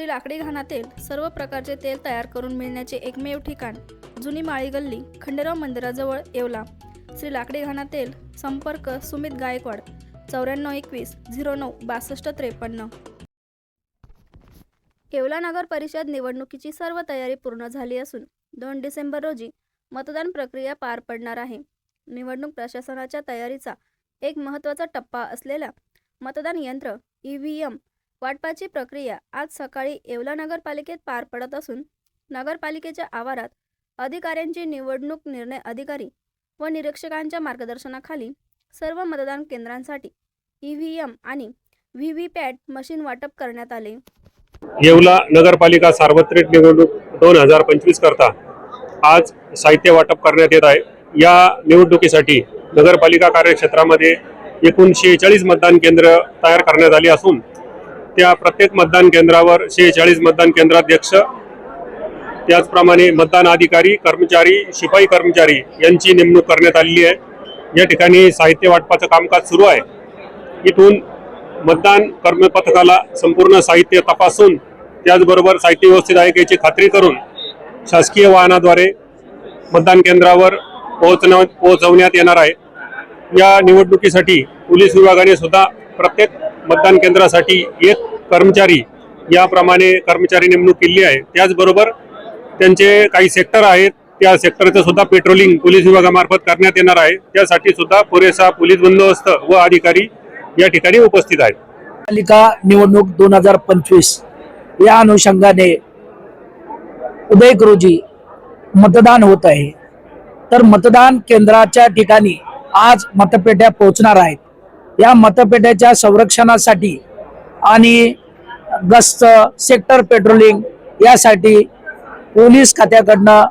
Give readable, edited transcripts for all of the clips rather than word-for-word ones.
श्री लाकडी घाणातील सर्व प्रकारचे तेल तयार करून मिळण्याचे एकमेव ठिकाण जुनी माळी गल्ली खंडेराव मंदिराजवळ येवला। श्री लाकडी घाणा तेल संपर्क सुमित गायकवाड 9421096253। येवला नगर परिषद निवडणुकीची सर्व तयारी पूर्ण झाली असून 2 डिसेंबर रोजी मतदान प्रक्रिया पार पडणार आहे। निवडणूक प्रशासनाच्या तयारीचा एक महत्त्वाचा टप्पा असलेला मतदान यंत्र EVM वाटपाची प्रक्रिया आज सकाळी येवला नगरपालिकेत पार पडत असून नगरपालिकेच्या आवारात अधिकाऱ्यांची निवडणूक निर्णय अधिकारी व निरीक्षकांच्या मार्गदर्शनाखाली सर्व मतदान केंद्रांसाठी EVM आणि VVPAT मशीन वाटप करण्यात आले। येवला नगरपालिका सार्वत्रिक निवडणूक 2025 करता आज साहित्य वाटप करण्यात येत आहे। या निवडणुकीसाठी नगरपालिका कार्यक्षेत्रामध्ये एकूण 46 मतदान केंद्र तयार करण्यात आली असून त्या प्रत्येक मतदान केंद्रावर 46 मतदान केंद्राध्यक्ष त्याचप्रमाणे मतदान अधिकारी कर्मचारी शिपाई कर्मचारी यांची नेमणूक करण्यात आलेली आहे। या ठिकाणी साहित्य वाटपाचं कामकाज सुरू आहे। इथून मतदान कर्मपथकाला संपूर्ण साहित्य तपासून त्याचबरोबर साहित्य व्यवस्थित आहे याची खात्री करून शासकीय वाहनाद्वारे मतदान केंद्रावर पोहोचवण्यात येणार आहे। या निवडणुकीसाठी पोलीस विभागाने सुद्धा प्रत्येक मतदान केंद्रासाठी एक कर्मचारी याप्रमाणे कर्मचारी नेमणूक केली आहे। त्याचबरोबर त्यांचे काही सेक्टर आहेत त्या सेक्टरचं सुद्धा पेट्रोलिंग पोलीस विभागामार्फत करण्यात येणार आहे। त्यासाठी सुद्धा पुरेसा पोलीस बंदोबस्त व अधिकारी या ठिकाणी उपस्थित आहेत। पालिका निवडणूक 2025 या अनुषंगाने उदयक रोजी मतदान होत आहे। तर मतदान केंद्राच्या ठिकाणी आज मतपेट्या पोहोचणार आहेत। या मतपेट्याच्या संरक्षणासाठी आणि गस्त सेक्टर पेट्रोलिंग यासाठी पोलीस खात्याकडनं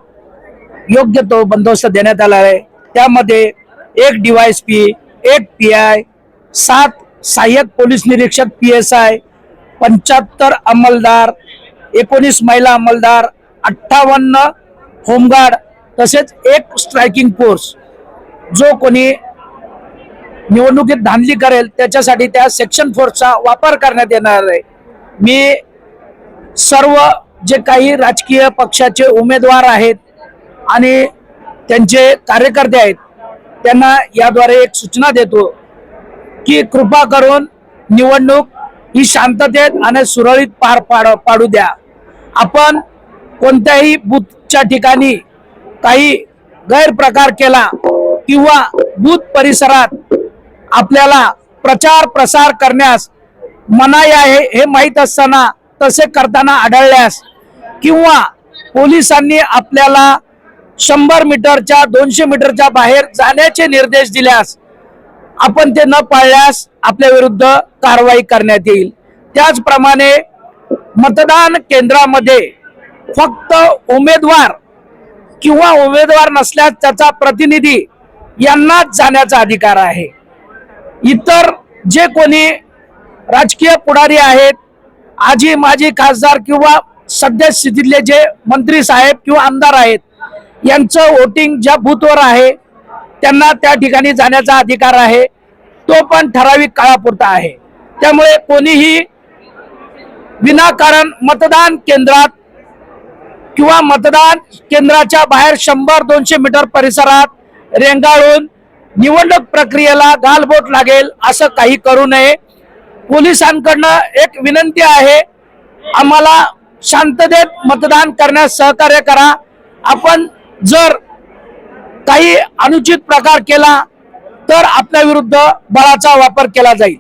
योग्य तो बंदोबस्त देण्यात आला आहे। त्यामध्ये एक DYSP, एक PI, 7 सहाय्यक पोलीस निरीक्षक PSI, 75 अंमलदार, 19 महिला अंमलदार, 58 होमगार्ड तसेच एक स्ट्रायकिंग फोर्स जो कोणी निवडणुकीत धांदली करेल त्याच्यासाठी त्या सेक्शन फोर्सचा वापर करण्यात येणार आहे। मी सर्व जे काही राजकीय पक्षाचे उमेदवार आहेत आणि त्यांचे कार्यकर्ते आहेत त्यांना याद्वारे एक सूचना देतो की कृपा करून निवडणूक ही शांततेत आणि सुरळीत पार पाडू द्या। आपण कोणत्याही बूथच्या ठिकाणी काही गैरप्रकार केला किंवा बूथ परिसरात आपल्याला प्रचार प्रसार करण्यास मनाई आहे हे माहीत असताना तसे करताना आढळल्यास किंवा पोलिसांनी आपल्याला 100 मीटरच्या 200 मीटरच्या बाहेर जाण्याचे निर्देश दिल्यास आपण ते न पाळल्यास आपल्या विरुद्ध कारवाई करण्यात येईल। त्याचप्रमाणे मतदान केंद्रामध्ये फक्त उमेदवार किंवा उमेदवार नसल्यास त्याचा प्रतिनिधी यांनाच जाण्याचा अधिकार आहे। इतर जे कोणी राजकीय पुढारी आहेत आजी माजी खासदार किंवा सध्या स्थितीतले जे मंत्री साहेब किंवा आमदार आहेत यांचं वोटिंग ज्या बूथवर आहे त्यांना त्या ठिकाणी जाण्याचा अधिकार आहे। तो पण ठराविक काळापुरता आहे। त्यामुळे कोणीही विनाकारण मतदान केंद्रात किंवा मतदान केंद्राच्या बाहेर 100-200 मीटर परिसरात रेंगाळून निवडणूक प्रक्रियेला गालबोट लागेल असं काही करू नये। पोलिसांकडनं एक विनंती आहे, आम्हाला शांततेत मतदान करण्यास सहकार्य करा। आपण जर काही अनुचित प्रकार केला तर आपल्या विरुद्ध बळाचा वापर केला जाईल।